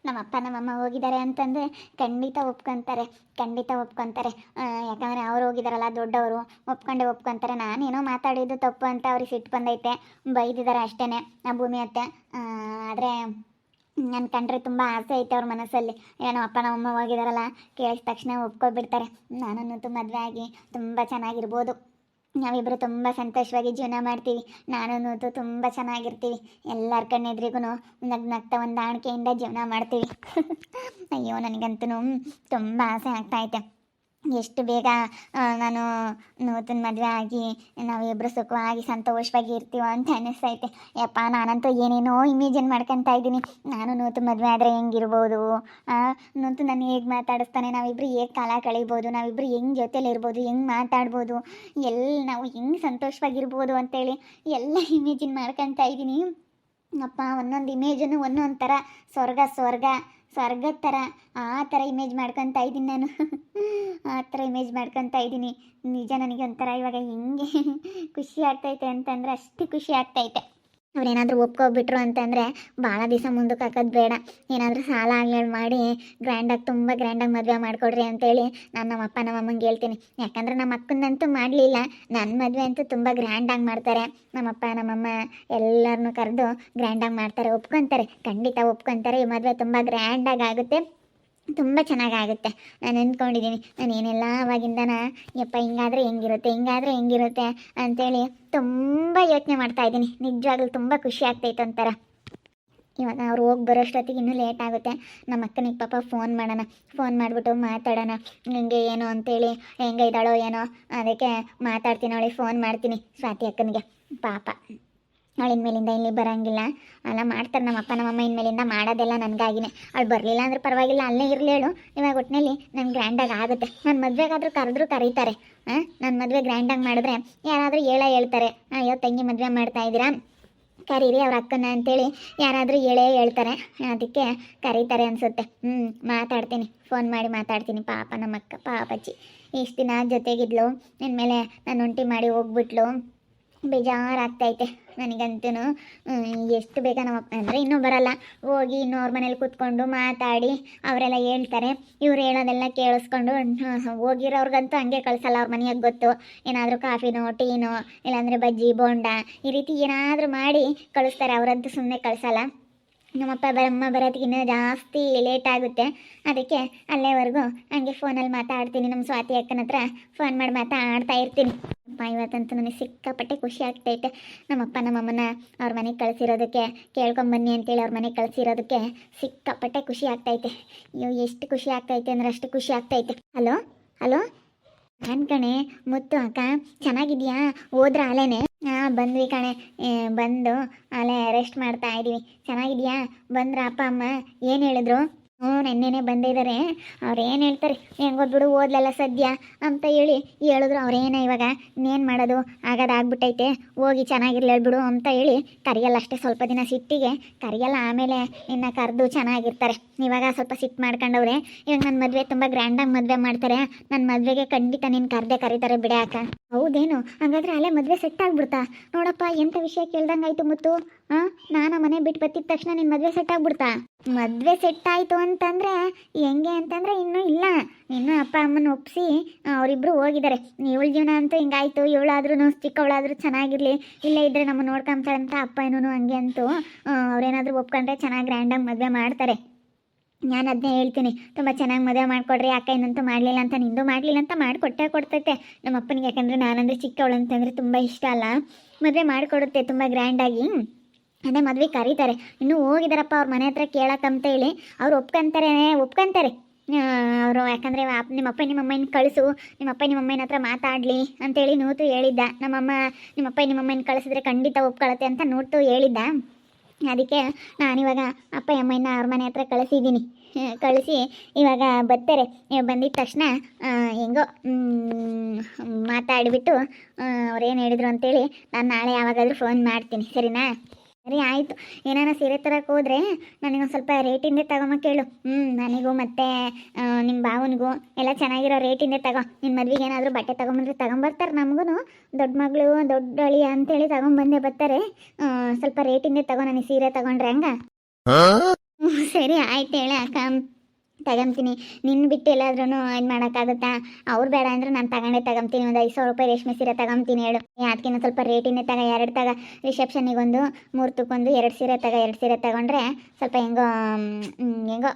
ನಮ್ಮಪ್ಪ ನಮ್ಮಮ್ಮ ಹೋಗಿದ್ದಾರೆ ಅಂತಂದರೆ ಖಂಡಿತ ಒಪ್ಕೊತಾರೆ, ಖಂಡಿತ ಒಪ್ಕೊತಾರೆ. ಯಾಕಂದರೆ ಅವ್ರು ಹೋಗಿದಾರಲ್ಲ ದೊಡ್ಡವರು, ಒಪ್ಕೊಂತಾರೆ. ನಾನೇನೋ ಮಾತಾಡಿದ್ದು ತಪ್ಪು ಅಂತ ಅವ್ರಿಗೆ ಸಿಟ್ಟು ಬಂದೈತೆ, ಬೈದಿದ್ದಾರೆ ಅಷ್ಟೇ ಆ ಭೂಮಿ ಅತ್ತೆ. ಆದರೆ ನನ್ನ ಕಂಡ್ರೆ ತುಂಬ ಆಸೆ ಐತೆ ಅವ್ರ ಮನಸ್ಸಲ್ಲಿ. ಏನೋ ಅಪ್ಪ ನಮ್ಮಮ್ಮ ಹೋಗಿದಾರಲ್ಲ, ಕೇಳಿದ ತಕ್ಷಣ ಒಪ್ಕೊಬಿಡ್ತಾರೆ. ನಾನನ್ನೂ ಮದುವೆ ಆಗಿ ತುಂಬ ಚೆನ್ನಾಗಿರ್ಬೋದು. ನಾವಿಬ್ಬರು ತುಂಬ ಸಂತೋಷವಾಗಿ ಜೀವನ ಮಾಡ್ತೀವಿ. ನಾನು ತುಂಬ ಚೆನ್ನಾಗಿರ್ತೀವಿ. ಎಲ್ಲರ ಕಣ್ಣೆದ್ರಿಗೂ ನಗ್ನಗ್ತಾ ಹೊಂದಾಣಿಕೆಯಿಂದ ಜೀವನ ಮಾಡ್ತೀವಿ. ಅಯ್ಯೋ ನನಗಂತೂ ತುಂಬ ಆಸೆ ಆಗ್ತಾಯಿದೆ. ಎಷ್ಟು ಬೇಗ ನಾನು ನೂತನ ಮದುವೆ ಆಗಿ ನಾವಿಬ್ಬರು ಸುಖವಾಗಿ ಸಂತೋಷವಾಗಿ ಇರ್ತೀವೋ ಅಂತ ಅನ್ನಿಸ್ತೈತೆ. ಯಪ್ಪ ನಾನಂತೂ ಏನೇನೋ ಇಮೇಜಿನ್ ಮಾಡ್ಕೊತಾ ಇದ್ದೀನಿ. ನಾನು ನೂತನ ಮದುವೆ ಆದರೆ ಹೆಂಗಿರ್ಬೋದು, ನೂತು ನಾನು ಹೇಗೆ ಮಾತಾಡಿಸ್ತಾನೆ, ನಾವಿಬ್ಬರು ಹೇಗೆ ಕಾಲ ಕಳೀಬೋದು, ನಾವಿಬ್ಬರು ಹೆಂಗೆ ಜೊತೆಲಿರ್ಬೋದು, ಹೆಂಗೆ ಮಾತಾಡ್ಬೋದು, ನಾವು ಹೆಂಗೆ ಸಂತೋಷವಾಗಿರ್ಬೋದು ಅಂತೇಳಿ ಎಲ್ಲ ಇಮೇಜಿನ್ ಮಾಡ್ಕೊತಾ ಇದ್ದೀನಿ. ಅಪ್ಪ ಒಂದೊಂದು ಇಮೇಜನ್ನು ಒಂದೊಂದು ಥರ ಸ್ವರ್ಗದ ಥರ ಆ ಥರ ಇಮೇಜ್ ಮಾಡ್ಕೊತಾ ಇದ್ದೀನಿ ನಾನು. ಆ ಥರ ಇಮೇಜ್ ಮಾಡ್ಕೊತಾ ಇದ್ದೀನಿ. ನಿಜ ನನಗೆ ಒಂಥರ ಇವಾಗ ಹೆಂಗೆ ಖುಷಿ ಆಗ್ತೈತೆ ಅಂತಂದರೆ ಅಷ್ಟು ಖುಷಿ ಆಗ್ತೈತೆ. ಅವ್ರೇನಾದರೂ ಒಪ್ಕೊಬಿಟ್ರು ಅಂತಂದರೆ ಭಾಳ ದಿವಸ ಮುಂದಕ್ಕೆ ಹಾಕೋದು ಬೇಡ. ಏನಾದರೂ ಸಾಲ ಆಗ್ಲೇಳು ಮಾಡಿ ತುಂಬ ಗ್ರ್ಯಾಂಡಾಗಿ ಮದುವೆ ಮಾಡಿಕೊಡ್ರಿ ಅಂತೇಳಿ ನಾನು ನಮ್ಮಪ್ಪ ನಮ್ಮಮ್ಮಂಗೆ ಹೇಳ್ತೀನಿ. ಯಾಕಂದರೆ ನಮ್ಮ ಅಕ್ಕಂದಂತೂ ಮಾಡಲಿಲ್ಲ, ನನ್ನ ಮದುವೆ ಅಂತೂ ತುಂಬ ಗ್ರ್ಯಾಂಡಾಗಿ ಮಾಡ್ತಾರೆ. ನಮ್ಮಪ್ಪ ನಮ್ಮಮ್ಮ ಎಲ್ಲರನ್ನೂ ಕರೆದು ಗ್ರ್ಯಾಂಡಾಗಿ ಮಾಡ್ತಾರೆ, ಒಪ್ಕೊತಾರೆ, ಖಂಡಿತ ಒಪ್ಕೊತಾರೆ. ಈ ಮದುವೆ ತುಂಬ ಗ್ರ್ಯಾಂಡಾಗಿ ಆಗುತ್ತೆ, ತುಂಬ ಚೆನ್ನಾಗಾಗುತ್ತೆ. ನಾನು ಅಂದ್ಕೊಂಡಿದ್ದೀನಿ, ನಾನು ಏನೆಲ್ಲ ಅವಾಗಿಂದನ ಯಪ್ಪ ಹಿಂಗಾದರೆ ಹೆಂಗಿರುತ್ತೆ ಅಂಥೇಳಿ ತುಂಬ ಯೋಚನೆ ಮಾಡ್ತಾಯಿದ್ದೀನಿ. ನಿಜವಾಗ್ಲೂ ತುಂಬ ಖುಷಿ ಆಗ್ತೈತೆ ಒಂಥರ. ಇವಾಗ ಅವ್ರು ಹೋಗಿ ಬರೋಷ್ಟೊತ್ತಿಗೆ ಇನ್ನೂ ಲೇಟ್ ಆಗುತ್ತೆ. ನಮ್ಮ ಅಕ್ಕನಿಗೆ ಪಾಪ ಫೋನ್ ಮಾಡಿಬಿಟ್ಟು ಮಾತಾಡೋಣ ಹಿಂಗೆ ಏನು ಅಂತೇಳಿ, ಹೆಂಗೆ ಇದ್ದಾಳೋ ಏನೋ, ಅದಕ್ಕೆ ಮಾತಾಡ್ತೀನಿ, ಅವಳಿಗೆ ಫೋನ್ ಮಾಡ್ತೀನಿ ಸ್ವಾತಿ ಅಕ್ಕನಿಗೆ. ಪಾಪ ಅವಳು ಇನ್ಮೇಲಿಂದ ಇಲ್ಲಿ ಬರೋಂಗಿಲ್ಲ, ಅಲ್ಲ ಮಾಡ್ತಾರೆ ನಮ್ಮಪ್ಪ ನಮ್ಮಮ್ಮ ಇನ್ಮೇಲಿಂದ ಮಾಡೋದೆಲ್ಲ ನನಗಾಗಿನೇ. ಅವಳು ಬರಲಿಲ್ಲ ಅಂದ್ರೆ ಪರವಾಗಿಲ್ಲ, ಅಲ್ಲೇ ಇರಲೇಳು. ಇವಾಗ ಒಟ್ಟಿನಲ್ಲಿ ನನ್ನ ಗ್ರ್ಯಾಂಡಾಗಿ ಆಗುತ್ತೆ. ನನ್ನ ಮದುವೆಗಾದರೂ ಕರೀತಾರೆ. ನನ್ನ ಮದುವೆ ಗ್ರ್ಯಾಂಡಾಗಿ ಮಾಡಿದ್ರೆ ಯಾರಾದರೂ ಹೇಳ್ತಾರೆ, ಅಯ್ಯೋ ತಂಗಿ ಮದುವೆ ಮಾಡ್ತಾಯಿದ್ದೀರಾ ಕರೀರಿ ಅವ್ರ ಅಕ್ಕನ ಅಂತೇಳಿ ಯಾರಾದರೂ ಹೇಳ್ತಾರೆ. ಅದಕ್ಕೆ ಕರೀತಾರೆ ಅನಿಸುತ್ತೆ. ಮಾತಾಡ್ತೀನಿ, ಫೋನ್ ಮಾಡಿ ಮಾತಾಡ್ತೀನಿ. ಪಾಪ ನಮ್ಮ ಅಕ್ಕ ಪಾಪಚ್ಚಿ ಇಷ್ಟು ದಿನ ಜೊತೆಗಿದ್ಲು, ಇನ್ಮೇಲೆ ನಾನು ಒಂಟಿ ಮಾಡಿ ಹೋಗ್ಬಿಟ್ಲು. ಬೇಜಾರಾಗ್ತೈತೆ ನನಗಂತೂ. ಎಷ್ಟು ಬೇಗ ನಮ್ಮಪ್ಪ ಅಂದರೆ ಇನ್ನೂ ಬರಲ್ಲ, ಹೋಗಿ ಇನ್ನೂ ಅವ್ರ ಮನೇಲಿ ಕೂತ್ಕೊಂಡು ಮಾತಾಡಿ ಅವರೆಲ್ಲ ಹೇಳ್ತಾರೆ, ಇವ್ರು ಹೇಳೋದೆಲ್ಲ ಕೇಳಿಸ್ಕೊಂಡು ಹೋಗಿರೋರ್ಗಂತೂ ಹಂಗೆ ಕಳಿಸಲ್ಲ. ಅವ್ರ ಮನೆಯಾಗ ಗೊತ್ತು, ಏನಾದರೂ ಕಾಫಿನೋ ಟೀನೋ ಇಲ್ಲಾಂದರೆ ಬಜ್ಜಿ ಬೋಂಡ ಈ ರೀತಿ ಏನಾದರೂ ಮಾಡಿ ಕಳಿಸ್ತಾರೆ, ಅವರಂತೂ ಸುಮ್ಮನೆ ಕಳಿಸಲ್ಲ. ನಮ್ಮಪ್ಪ ಅಮ್ಮ ಬರೋದಕ್ಕೆ ಇನ್ನೂ ಜಾಸ್ತಿ ಲೇಟ್ ಆಗುತ್ತೆ. ಅದಕ್ಕೆ ಅಲ್ಲೇವರೆಗೂ ಹಂಗೆ ಫೋನಲ್ಲಿ ಮಾತಾಡ್ತೀನಿ. ನಮ್ಮ ಸ್ವಾತಿ ಅಕ್ಕನ ಹತ್ರ ಫೋನ್ ಮಾಡಿ ಮಾತಾಡ್ತಾ ಇರ್ತೀನಿ. ಅಪ್ಪ ಇವತ್ತಂತೂ ನನಗೆ ಸಿಕ್ಕಾಪಟ್ಟೆ ಖುಷಿ ಆಗ್ತೈತೆ. ನಮ್ಮಪ್ಪ ನಮ್ಮಮ್ಮನ ಅವ್ರ ಮನೆಗೆ ಕಳಿಸಿರೋದಕ್ಕೆ, ಕೇಳ್ಕೊಂಬನ್ನಿ ಅಂತೇಳಿ ಅವ್ರ ಮನೆಗೆ ಕಳಿಸಿರೋದಕ್ಕೆ ಸಿಕ್ಕಾಪಟ್ಟೆ ಖುಷಿ ಆಗ್ತೈತೆ. ಅಯ್ಯೋ ಎಷ್ಟು ಖುಷಿ ಆಗ್ತೈತೆ ಅಂದ್ರೆ ಅಷ್ಟು ಖುಷಿ ಆಗ್ತೈತೆ. ಹಲೋ ನಾನು ಕಣೆ ಮುತ್ತು ಅಕ್ಕ, ಚೆನ್ನಾಗಿದ್ಯಾ? ಹೋದ್ರ ಅಲೇನೆ? ಬಂದ್ವಿ ಕಣೆ, ಬಂದು ಅಲ್ಲೇ ರೆಸ್ಟ್ ಮಾಡ್ತಾ ಇದ್ದೀವಿ. ಚೆನ್ನಾಗಿದ್ಯಾ? ಬಂದ್ರ ಅಪ್ಪ ಅಮ್ಮ? ಏನು ಹೇಳಿದ್ರು? ನೆನ್ನೆನೇ ಬಂದಿದ್ದಾರೆ. ಅವ್ರು ಏನು ಹೇಳ್ತಾರೆ, ಹೆಂಗೋ ಬಿಡು ಓದ್ಲೆಲ್ಲ ಸದ್ಯ ಅಂತ ಹೇಳಿದ್ರು. ಅವ್ರೇನ ಇವಾಗ ಇನ್ನೇನು ಮಾಡೋದು, ಆಗೋದಾಗ್ಬಿಟ್ಟೈತೆ, ಹೋಗಿ ಚೆನ್ನಾಗಿರ್ಲಿ ಹೇಳ್ಬಿಡು ಅಂತ ಹೇಳಿ ಕರಿಯಲ್ಲ ಅಷ್ಟೇ. ಸ್ವಲ್ಪ ದಿನ ಸಿಟ್ಟಿಗೆ ಕರಿಯಲ್ಲ, ಆಮೇಲೆ ಇನ್ನು ಕರೆದು ಚೆನ್ನಾಗಿರ್ತಾರೆ. ಇವಾಗ ಸ್ವಲ್ಪ ಸಿಟ್ಟು ಮಾಡ್ಕೊಂಡವ್ರೆ. ಇವಾಗ ನನ್ನ ಮದುವೆ ತುಂಬ ಗ್ರ್ಯಾಂಡಾಗಿ ಮದುವೆ ಮಾಡ್ತಾರೆ. ನನ್ನ ಮದುವೆಗೆ ಖಂಡಿತ ನೀನು ಕರೀತಾರೆ ಬಿಡೆ ಅಕ್ಕ. ಹೌದೇನು? ಹಾಗಾದ್ರೆ ಅಲ್ಲೇ ಮದುವೆ ಸೆಟ್ ಆಗ್ಬಿಡ್ತಾ? ನೋಡಪ್ಪ ಎಂಥ ವಿಷಯ ಕೇಳ್ದಂಗಾಯ್ತು ಮುತ್ತು. ನಾನು ಮನೆ ಬಿಟ್ಟು ಬತ್ತಿದ ತಕ್ಷಣ ನಿನ್ನ ಮದುವೆ ಸೆಟ್ ಆಗ್ಬಿಡ್ತಾ? ಮದುವೆ ಸೆಟ್ ಆಯಿತು ಅಂತಂದರೆ ಹೆಂಗೆ ಅಂತಂದರೆ ಇನ್ನೂ ಇಲ್ಲ, ಇನ್ನೂ ಅಪ್ಪ ಅಮ್ಮನ ಒಪ್ಪಿಸಿ ಅವರಿಬ್ಬರು ಹೋಗಿದ್ದಾರೆ. ಇವಳ ಜೀವನ ಅಂತೂ ಹಿಂಗಾಯ್ತು, ಇವಳಾದ್ರೂ ಚಿಕ್ಕವಳಾದರೂ ಚೆನ್ನಾಗಿರಲಿ, ಇಲ್ಲೇ ಇದ್ದರೆ ನಮ್ಮ ನೋಡ್ಕೊಂತಾಳಂತ ಅಪ್ಪ ಏನೂ ಹಂಗೆ ಅಂತೂ ಅವ್ರೇನಾದರೂ ಒಪ್ಕೊಂಡ್ರೆ ಚೆನ್ನಾಗಿ ಗ್ರ್ಯಾಂಡಾಗಿ ಮದುವೆ ಮಾಡ್ತಾರೆ. ನಾನು ಅದನ್ನೇ ಹೇಳ್ತೀನಿ, ತುಂಬ ಚೆನ್ನಾಗಿ ಮದುವೆ ಮಾಡಿಕೊಡ್ರಿ ಅಕ್ಕ, ಏನಂತೂ ಮಾಡಲಿಲ್ಲ ಅಂತ, ನಿಂದು ಮಾಡಲಿಲ್ಲ ಅಂತ ಕೊಡ್ತೈತೆ ನಮ್ಮ ಅಪ್ಪನಿಗೆ. ಯಾಕಂದರೆ ನಾನಂದರೆ ಚಿಕ್ಕವಳು ಅಂತಂದರೆ ತುಂಬ ಇಷ್ಟ ಅಲ್ಲ, ಮದುವೆ ಮಾಡಿಕೊಡುತ್ತೆ ತುಂಬ ಗ್ರ್ಯಾಂಡಾಗಿ. ಅದೇ ಮದುವೆ ಕರೀತಾರೆ, ಇನ್ನೂ ಹೋಗಿದಾರಪ್ಪ ಅವ್ರ ಮನೆ ಹತ್ರ ಕೇಳಕ್ಕಂತ ಹೇಳಿ. ಅವ್ರು ಒಪ್ಕೊಂತಾರೆ ಅವರು. ಯಾಕಂದರೆ ನಿಮ್ಮಪ್ಪ ನಿಮ್ಮಮ್ಮನ ಕಳಿಸು, ನಿಮ್ಮಪ್ಪ ನಿಮ್ಮಮ್ಮನ ಹತ್ರ ಮಾತಾಡಲಿ ಅಂತೇಳಿ ನೂತು ಹೇಳಿದ್ದ. ನಿಮ್ಮಪ್ಪ ನಿಮ್ಮಮ್ಮನ ಕಳಿಸಿದ್ರೆ ಖಂಡಿತ ಒಪ್ಕೊಳತ್ತೆ ಅಂತ ನೂತು ಹೇಳಿದ್ದ. ಅದಕ್ಕೆ ನಾನಿವಾಗ ಅಪ್ಪ ಅಮ್ಮನ ಅವ್ರ ಮನೆ ಹತ್ರ ಕಳಿಸಿ ಇವಾಗ ಬರ್ತಾರೆ. ಬಂದಿದ್ದ ತಕ್ಷಣ ಹೆಂಗೋ ಮಾತಾಡಿಬಿಟ್ಟು ಅವ್ರೇನು ಹೇಳಿದ್ರು ಅಂತೇಳಿ ನಾನು ನಾಳೆ ಯಾವಾಗಾದರೂ ಫೋನ್ ಮಾಡ್ತೀನಿ, ಸರಿನಾ? ಸರಿ ಆಯಿತು. ಏನಾರ ಸೀರೆ ತರಕ್ಕೆ ಹೋದರೆ ನನಗೊಂದು ಸ್ವಲ್ಪ ರೇಟಿಂದೇ ತಗೊಂಬಕ್ಕೆ ಹೇಳು. ನನಗೂ ಮತ್ತು ನಿಮ್ಮ ಭಾವನಿಗೂ ಎಲ್ಲ ಚೆನ್ನಾಗಿರೋ ರೇಟಿಂದೇ ತಗೋ. ನಿನ್ನ ಮದುವೆಗೆ ಏನಾದರೂ ಬಟ್ಟೆ ತೊಗೊಂಬಂದ್ರೆ ತಗೊಂಬರ್ತಾರೆ. ನಮಗೂ ದೊಡ್ಡ ಮಗಳು ದೊಡ್ಡ ಅಳಿ ಅಂತೇಳಿ ತಗೊಂಬಂದೇ ಬರ್ತಾರೆ. ಸ್ವಲ್ಪ ರೇಟಿಂದೇ ತಗೋ, ನನಗೆ ಸೀರೆ ತಗೊಂಡ್ರೆ ಹಂಗ. ಸರಿ ಆಯ್ತು ಹೇಳ ಅಕ್ಕ, ತಗೊಂತೀನಿ. ನಿನ್ನ ಬಿಟ್ಟು ಎಲ್ಲಾದ್ರೂ ಇದು ಮಾಡೋಕ್ಕಾಗುತ್ತಾ? ಅವ್ರು ಬೇಡ ಅಂದ್ರೆ ನಾನು ತಗೊಂತೀನಿ. ಒಂದು 5,000 ರೂಪಾಯಿ ರೇಷ್ಮೆ ಸೀರೆ ತಗೊಂತೀನಿ ಹೇಳು. ಅದಕ್ಕಿಂತ ಸ್ವಲ್ಪ ರೇಟಿನೇ ತಗ, 2 ತಗ. ರಿಸೆಪ್ಷನಿಗೊಂದು, ಮುಹೂರ್ತಕ್ಕೊಂದು 2 ಸೀರೆ ತಗ. 2 ಸೀರೆ ತಗೊಂಡ್ರೆ ಸ್ವಲ್ಪ ಹೆಂಗೋ ಹೆಂಗೋ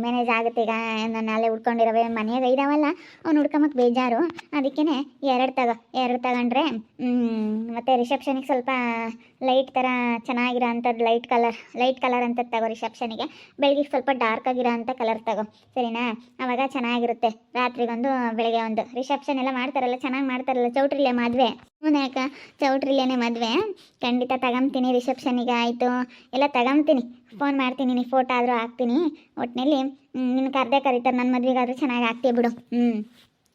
ಮ್ಯಾನೇಜ್ ಆಗುತ್ತೆ. ಈಗ ನಾನು ಅಲ್ಲೇ ಉಡ್ಕೊಂಡಿರೋವೆ ಮನೆಯಾಗ ಇದಾವಲ್ಲ, ಅವ್ನು ಉಡ್ಕೊಂಬಕ್ಕೆ ಬೇಜಾರು. ಅದಕ್ಕೇ 2 ತಗೋ. 2 ತಗೊಂಡ್ರೆ ಮತ್ತು ರಿಸೆಪ್ಷನಿಗೆ ಸ್ವಲ್ಪ ಲೈಟ್ ಥರ ಚೆನ್ನಾಗಿರೋ ಅಂಥದ್ದು ಲೈಟ್ ಕಲರ್ ಅಂಥದ್ದು ತಗೋ ರಿಸೆಪ್ಷನಿಗೆ. ಬೆಳಗ್ಗೆ ಸ್ವಲ್ಪ ಡಾರ್ಕ್ ಆಗಿರೋ ಅಂಥ ಕಲರ್ ತಗೋ, ಸರಿನಾ? ಆವಾಗ ಚೆನ್ನಾಗಿರುತ್ತೆ. ರಾತ್ರಿಗೊಂದು ಬೆಳಗ್ಗೆ ಒಂದು. ರಿಸೆಪ್ಷನ್ ಎಲ್ಲ ಮಾಡ್ತಾರಲ್ಲ, ಚೆನ್ನಾಗಿ ಮಾಡ್ತಾರಲ್ಲ, ಚೌಟ್ರಿಲೇ ಮದುವೆ. ಯಾಕ ಚೌಟ್ರಿಲೇನೆ ಮದುವೆ. ಖಂಡಿತ ತಗೊಂತೀನಿ ರಿಸೆಪ್ಷನಿಗೆ. ಆಯಿತು, ಎಲ್ಲ ತಗೊಂತೀನಿ. ಫೋನ್ ಮಾಡ್ತೀನಿ, ನೀನು ಫೋಟೋ ಆದರೂ ಹಾಕ್ತೀನಿ. ಒಟ್ಟಿನಲ್ಲಿ ನಿನ್ನ ಕರೆದೇ ಕರೀತಾರೆ. ನನ್ನ ಮದುವೆಗಾದರೂ ಚೆನ್ನಾಗಿ ಆಗ್ತೀಯ ಬಿಡು.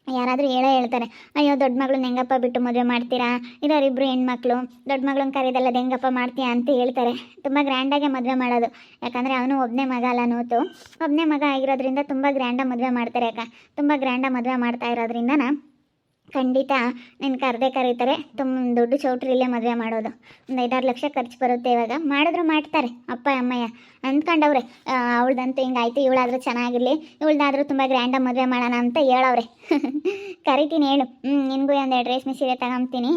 ಯಾರಾದರೂ ಹೇಳ್ತಾರೆ, ಅಯ್ಯೋ ದೊಡ್ಡ ಮಗಳನ್ನ ಹೆಂಗಪ್ಪ ಬಿಟ್ಟು ಮದುವೆ ಮಾಡ್ತೀರಾ, ಇರೋರಿಬ್ರು ಹೆಣ್ಮಕ್ಳು, ದೊಡ್ಡ ಮಗಳನ್ನ ಕರೀದಲ್ಲದು ಹೆಂಗಪ್ಪ ಮಾಡ್ತೀಯಾ ಅಂತ ಹೇಳ್ತಾರೆ. ತುಂಬ ಗ್ರ್ಯಾಂಡಾಗೆ ಮದುವೆ ಮಾಡೋದು. ಯಾಕಂದರೆ ಅವನು ಒಬ್ಬನೇ ಮಗ ಅಲ್ಲ, ಒಬ್ಬನೇ ಮಗ ಆಗಿರೋದ್ರಿಂದ ತುಂಬ ಗ್ರ್ಯಾಂಡಾಗಿ ಮದುವೆ ಮಾಡ್ತಾರೆ. ತುಂಬ ಗ್ರ್ಯಾಂಡಾಗಿ ಮದುವೆ ಮಾಡ್ತಾ ಇರೋದ್ರಿಂದ ಖಂಡಿತ ನಿನ್ನ ಕರೆದೇ ಕರೀತಾರೆ. ತುಂಬ ದೊಡ್ಡ ಚೌಟ್ರಿಲೇ ಮದುವೆ ಮಾಡೋದು. ಒಂದು 5-6 ಲಕ್ಷ ಖರ್ಚು ಬರುತ್ತೆ. ಇವಾಗ ಮಾಡಿದ್ರು ಮಾಡ್ತಾರೆ ಅಪ್ಪ ಅಮ್ಮಯ್ಯ ಅಂದ್ಕೊಂಡವ್ರೆ. ಅವಳ್ದಂತೂ ಹಿಂಗಾಯ್ತು, ಇವಳಾದರೂ ಚೆನ್ನಾಗಿರಲಿ, ಇವಳ್ದಾದರೂ ತುಂಬ ಗ್ರ್ಯಾಂಡಾಗಿ ಮದುವೆ ಮಾಡೋಣ ಅಂತ ಹೇಳವ್ರೆ. ಕರಿತೀನಿ ಹೇಳು. ನಿನಗೂ ಒಂದು 2 ರೇಷ್ಮೆ ಸೀರೆ ತಗೊಂತೀನಿ.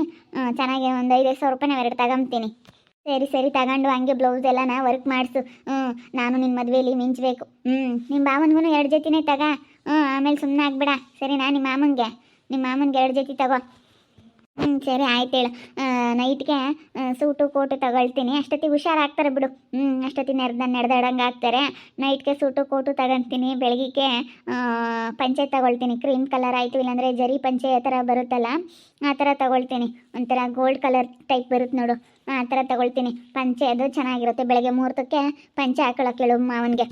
ಚೆನ್ನಾಗಿ ಒಂದು 5,000 ರೂಪಾಯಿನ 2 ತಗೊಂತೀನಿ. ಸರಿ ತಗೊಂಡು ಹಂಗೆ ಬ್ಲೌಸ್ ಎಲ್ಲನ ವರ್ಕ್ ಮಾಡಿಸು. ನಾನು ನಿನ್ನ ಮದುವೆಯಲ್ಲಿ ಮಿಂಚಬೇಕು. ನಿಮ್ಮ ಭಾವನಿಗೂ 2 ಜೊತೆನೇ ತಗ. ಆಮೇಲೆ ಸುಮ್ಮನೆ ಆಗ್ಬೇಡ, ಸರಿನಾ? ನಿಮ್ಮ ಮಾಮನ್ಗೆ 2 ಜೊತೆ ತಗೋ. ಸರಿ ಆಯ್ತು ಹೇಳು. ನೈಟ್ಗೆ ಸೂಟು ಕೋಟು ತಗೊಳ್ತೀನಿ. ಅಷ್ಟೊತ್ತಿಗೆ ಹುಷಾರಾಗ್ತಾರೆ ಬಿಡು. ಅಷ್ಟೊತ್ತಿಗೆ ನೆಡ್ದಾಡಂಗೆ ಆಗ್ತಾರೆ. ನೈಟ್ಗೆ ಸೂಟು ಕೋಟು ತಗೊಳ್ತೀನಿ. ಬೆಳಗ್ಗೆ ಪಂಚೆ ತಗೊಳ್ತೀನಿ. ಕ್ರೀಮ್ ಕಲರ್ ಆಯಿತು, ಇಲ್ಲಾಂದರೆ ಜರಿ ಪಂಚೆ ಆ ಥರ ಬರುತ್ತಲ್ಲ, ಆ ಥರ ತಗೊಳ್ತೀನಿ. ಒಂಥರ ಗೋಲ್ಡ್ ಕಲರ್ ಟೈಪ್ ಬರುತ್ತೆ ನೋಡು, ಆ ಥರ ತಗೊಳ್ತೀನಿ. ಪಂಚೆ ಅದು ಚೆನ್ನಾಗಿರುತ್ತೆ. ಬೆಳಗ್ಗೆ ಮುಹೂರ್ತಕ್ಕೆ ಪಂಚೆ ಹಾಕೊಳ್ಳೋಕೆ ಹೇಳು ಮಾವನಿಗೆ.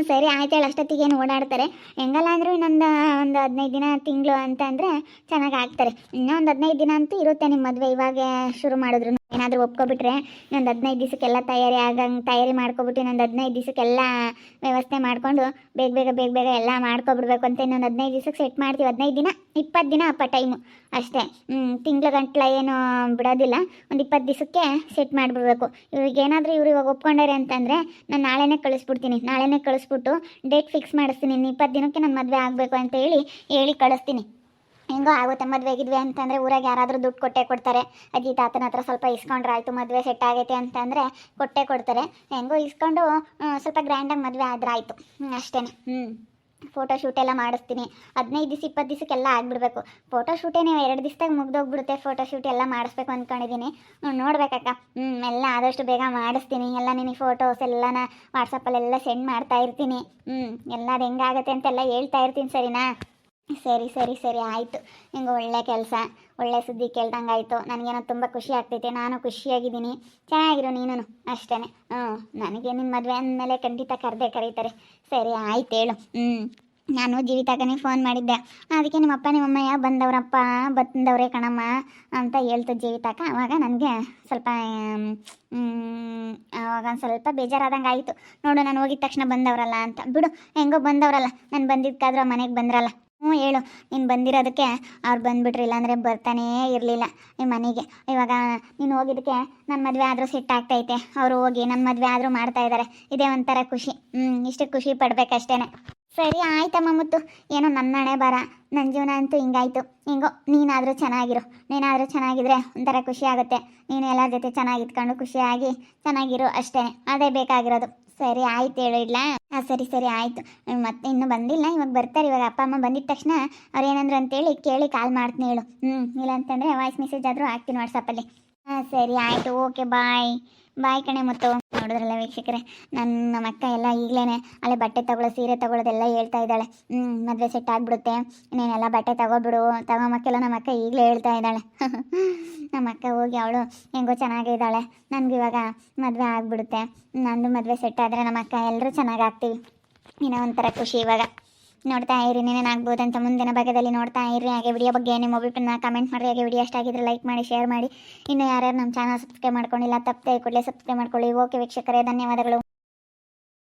ಸರಿ ಆಯ್ತು ಹೇಳು. ಅಷ್ಟೊತ್ತಿಗೇನು ಓಡಾಡ್ತಾರೆ. ಹೆಂಗಲ್ಲ ಅಂದರೂ ಇನ್ನೊಂದು 15 ದಿನ ತಿಂಗಳು ಅಂತ ಅಂದರೆ ಚೆನ್ನಾಗಿ ಆಗ್ತಾರೆ. ಇನ್ನೂ ಒಂದು 15 ದಿನ ಅಂತೂ ಇರುತ್ತೆ ನಿಮ್ಮ ಮದುವೆ. ಇವಾಗ ಶುರು ಮಾಡಿದ್ರು ಏನಾದರೂ ಒಪ್ಕೊಬಿಟ್ರೆ ಇನ್ನೊಂದು 15 ದಿವಸಕ್ಕೆಲ್ಲ ತಯಾರಿ ಮಾಡ್ಕೊಬಿಟ್ಟು ಇನ್ನೊಂದು 15 ದಿವಸಕ್ಕೆಲ್ಲ ವ್ಯವಸ್ಥೆ ಮಾಡಿಕೊಂಡು ಬೇಗ ಎಲ್ಲ ಮಾಡ್ಕೊಬಿಡ್ಬೇಕು ಅಂತ ಇನ್ನೊಂದು 15 ದಿವಸಕ್ಕೆ ಸೆಟ್ ಮಾಡ್ತೀವಿ. 15 ದಿನ 20 ದಿನ ಅಪ್ಪ ಟೈಮು ಅಷ್ಟೇ. ತಿಂಗಳ ಗಂಟ್ಲ ಏನು ಬಿಡೋದಿಲ್ಲ. ಒಂದು 20 ದಿವಸಕ್ಕೆ ಸೆಟ್ ಮಾಡಿಬಿಡ್ಬೇಕು. ಇವ್ರಿಗೇನಾದರೂ ಇವಾಗ ಒಪ್ಕೊಂಡಾರೆ ಅಂತಂದರೆ ನಾನು ನಾಳೆನೇ ಕಳಿಸ್ಬಿಟ್ಟು ಡೇಟ್ ಫಿಕ್ಸ್ ಮಾಡಿಸ್ತೀನಿ. 20 ದಿನಕ್ಕೆ ನನ್ನ ಮದುವೆ ಆಗಬೇಕು ಅಂತ ಹೇಳಿ ಕಳಿಸ್ತೀನಿ. ಹೆಂಗೋ ಆಗುತ್ತೆ. ಮದುವೆಗಿದ್ವಿ ಅಂತಂದರೆ ಊರಾಗ ಯಾರಾದರೂ ದುಡ್ಡು ಕೊಡ್ತಾರೆ. ಅಜ್ಜಿ ತಾತನ ಹತ್ರ ಸ್ವಲ್ಪ ಇಸ್ಕೊಂಡ್ರೆ ಆಯಿತು, ಮದುವೆ ಸೆಟ್ ಆಗೈತೆ ಅಂತಂದರೆ ಕೊಡ್ತಾರೆ. ಹೆಂಗೋ ಇಸ್ಕೊಂಡು ಸ್ವಲ್ಪ ಗ್ರ್ಯಾಂಡಾಗಿ ಮದುವೆ ಆದ್ರೆ ಆಯಿತು, ಅಷ್ಟೇ. ಫೋಟೋ ಶೂಟ್ ಎಲ್ಲ ಮಾಡಿಸ್ತೀನಿ. 15 ದಿವಸ 20 ದಿವಸಕ್ಕೆಲ್ಲ ಆಗಿಬಿಡ್ಬೇಕು. ಫೋಟೋ ಶೂಟೇನೇ 2 ದಿವಸದಾಗ ಮುಗ್ದೋಗ್ಬಿಡುತ್ತೆ. ಫೋಟೋ ಶೂಟ್ ಎಲ್ಲ ಮಾಡಿಸ್ಬೇಕು ಅಂದ್ಕೊಂಡಿದ್ದೀನಿ. ನೋಡ್ಬೇಕಕ್ಕ. ಎಲ್ಲ ಆದಷ್ಟು ಬೇಗ ಮಾಡಿಸ್ತೀನಿ. ಎಲ್ಲ ನಿನಗೆ ಫೋಟೋಸ್ ಎಲ್ಲನ ವಾಟ್ಸಪ್ಪಲ್ಲೆಲ್ಲ ಸೆಂಡ್ ಮಾಡ್ತಾ ಇರ್ತೀನಿ. ಎಲ್ಲ ಅದು ಹೆಂಗಾಗತ್ತೆ ಅಂತೆಲ್ಲ ಹೇಳ್ತಾ ಇರ್ತೀನಿ, ಸರಿನಾ? ಸರಿ ಆಯಿತು. ಹಿಂಗೆ ಒಳ್ಳೆ ಕೆಲಸ, ಒಳ್ಳೆ ಸುದ್ದಿ ಕೇಳ್ದಂಗೆ ಆಯಿತು. ನನಗೇನೋ ತುಂಬ ಖುಷಿ ಆಗ್ತೈತೆ. ನಾನು ಖುಷಿಯಾಗಿದ್ದೀನಿ. ಚೆನ್ನಾಗಿರು ನೀನು ಅಷ್ಟೇ. ನನಗೆ ನಿನ್ನ ಮದುವೆ ಅಂದಮೇಲೆ ಖಂಡಿತ ಕರೀತಾರೆ. ಸರಿ ಆಯ್ತು ಹೇಳು. ನಾನು ಜೀವಿತಾಗನೇ ಫೋನ್ ಮಾಡಿದ್ದೆ. ಅದಕ್ಕೆ ನಿಮ್ಮಪ್ಪ ನಿಮ್ಮಮ್ಮಯ್ಯ ಬಂದವರೇ ಕಣಮ್ಮ ಅಂತ ಹೇಳ್ತು ಜೀವಿತಾಕ. ಆವಾಗ ನನಗೆ ಸ್ವಲ್ಪ ಬೇಜಾರಾದಂಗೆ ಆಯಿತು. ನೋಡು, ನಾನು ಹೋಗಿದ ತಕ್ಷಣ ಬಂದವರಲ್ಲ ಅಂತ. ಬಿಡು, ಹೆಂಗೋ ಬಂದವರಲ್ಲ. ನಾನು ಬಂದಿದ್ದಕ್ಕಾದ್ರೂ ಮನೆಗೆ ಬಂದ್ರಲ್ಲ. ಹೇಳು. ನೀನು ಬಂದಿರೋದಕ್ಕೆ ಅವ್ರು ಬಂದುಬಿಟ್ರಿ, ಇಲ್ಲಾಂದರೆ ಬರ್ತಾನೇ ಇರಲಿಲ್ಲ ನಿಮ್ಮ ಮನೆಗೆ. ಇವಾಗ ನೀನು ಹೋಗಿದ್ದಕ್ಕೆ ನನ್ನ ಮದುವೆ ಆದರೂ ಸೆಟ್ ಆಗ್ತೈತೆ. ಅವರು ಹೋಗಿ ನನ್ನ ಮದುವೆ ಆದರೂ ಮಾಡ್ತಾಯಿದ್ದಾರೆ. ಇದೇ ಒಂಥರ ಖುಷಿ. ಇಷ್ಟು ಖುಷಿ ಪಡಬೇಕಷ್ಟೇ. ಸರಿ ಆಯ್ತಮ್ಮ ಮುತ್ತು. ಏನೋ ನನ್ನ ಹಣೆ ಬರ, ನನ್ನ ಜೀವನ ಅಂತೂ ಹಿಂಗಾಯ್ತು. ಹಿಂಗೋ ನೀನಾದರೂ ಚೆನ್ನಾಗಿದ್ರೆ ಒಂಥರ ಖುಷಿ ಆಗುತ್ತೆ. ನೀನು ಎಲ್ಲರ ಜೊತೆ ಚೆನ್ನಾಗಿತ್ಕೊಂಡು ಖುಷಿಯಾಗಿ ಚೆನ್ನಾಗಿರು ಅಷ್ಟೇ. ಅದೇ ಬೇಕಾಗಿರೋದು. ಸರಿ ಆಯ್ತು ಹೇಳು, ಇಲ್ಲ? ಸರಿ ಆಯಿತು. ಮತ್ತೆ ಇನ್ನೂ ಬಂದಿಲ್ಲ, ಇವಾಗ ಬರ್ತಾರೆ. ಇವಾಗ ಅಪ್ಪ ಅಮ್ಮ ಬಂದಿದ್ದ ತಕ್ಷಣ ಅವ್ರು ಏನಂದ್ರು ಅಂತೇಳಿ ಕೇಳಿ ಕಾಲ್ ಮಾಡ್ತೀನಿ ಹೇಳು. ಇಲ್ಲ ಅಂತಂದರೆ ವಾಯ್ಸ್ ಮೆಸೇಜ್ ಆದರೂ ಹಾಕ್ತೀನಿ ವಾಟ್ಸಪ್ಪಲ್ಲಿ. ಸರಿ ಆಯಿತು, ಓಕೆ ಬಾಯ್ ಕಣೆ ಮುತ್ತು. ನೋಡಿದ್ರಲ್ಲ ವೀಕ್ಷಕರೇ, ನಮ್ಮ ಅಕ್ಕ ಎಲ್ಲ ಈಗಲೇ ಅಲ್ಲೇ ಬಟ್ಟೆ ಸೀರೆ ತಗೊಳ್ಳೋದೆಲ್ಲ ಹೇಳ್ತಾ ಇದ್ದಾಳೆ. ಮದುವೆ ಸೆಟ್ ಆಗಿಬಿಡುತ್ತೆ, ನೀನೆಲ್ಲ ಬಟ್ಟೆ ತಗೊಂಬಕ್ಕೆಲ್ಲ ನಮ್ಮ ಅಕ್ಕ ಈಗಲೇ ಹೇಳ್ತಾ ಇದ್ದಾಳೆ. ನಮ್ಮ ಅಕ್ಕ ಹೋಗಿ ಅವಳು ಹೆಂಗೋ ಚೆನ್ನಾಗಿದ್ದಾಳೆ. ನನಗಿವಾಗ ಮದುವೆ ಆಗಿಬಿಡುತ್ತೆ. ನಂದು ಮದುವೆ ಸೆಟ್ ಆದರೆ ನಮ್ಮ ಅಕ್ಕ ಎಲ್ಲರೂ ಚೆನ್ನಾಗಾಗ್ತೀವಿ. ಏನೋ ಒಂಥರ ಖುಷಿ. ಇವಾಗ ನೋಡ್ತಾ ಇರಿ, ಏನೇನಾಗ್ಬೋದು ಅಂತ ಮುಂದಿನ ಭಾಗದಲ್ಲಿ ನೋಡ್ತಾ ಇರಿ. ಹಾಗೆ ವಿಡಿಯೋ ಬಗ್ಗೆ ನಿಮ್ಮ ಒಬ್ಬಿಟ್ಟನ್ನ ಕಮೆಂಟ್ ಮಾಡಿ. ಹಾಗೆ ವಿಡಿಯೋ ಇಷ್ಟ ಆಗಿದ್ರೆ ಲೈಕ್ ಮಾಡಿ, ಶೇರ್ ಮಾಡಿ. ಇನ್ನು ಯಾರ್ಯಾರು ನಮ್ಮ ಚಾನಲ್ ಸಬ್ಸ್ಕ್ರೈಬ್ ಮಾಡ್ಕೊಂಡಿಲ್ಲ ತಪ್ಪದೆ ಕೂಡಲೇ ಸಬ್ಸ್ಕ್ರೈಬ್ ಮಾಡ್ಕೊಳ್ಳಿ. ಓಕೆ ವೀಕ್ಷಕರೇ, ಧನ್ಯವಾದಗಳು.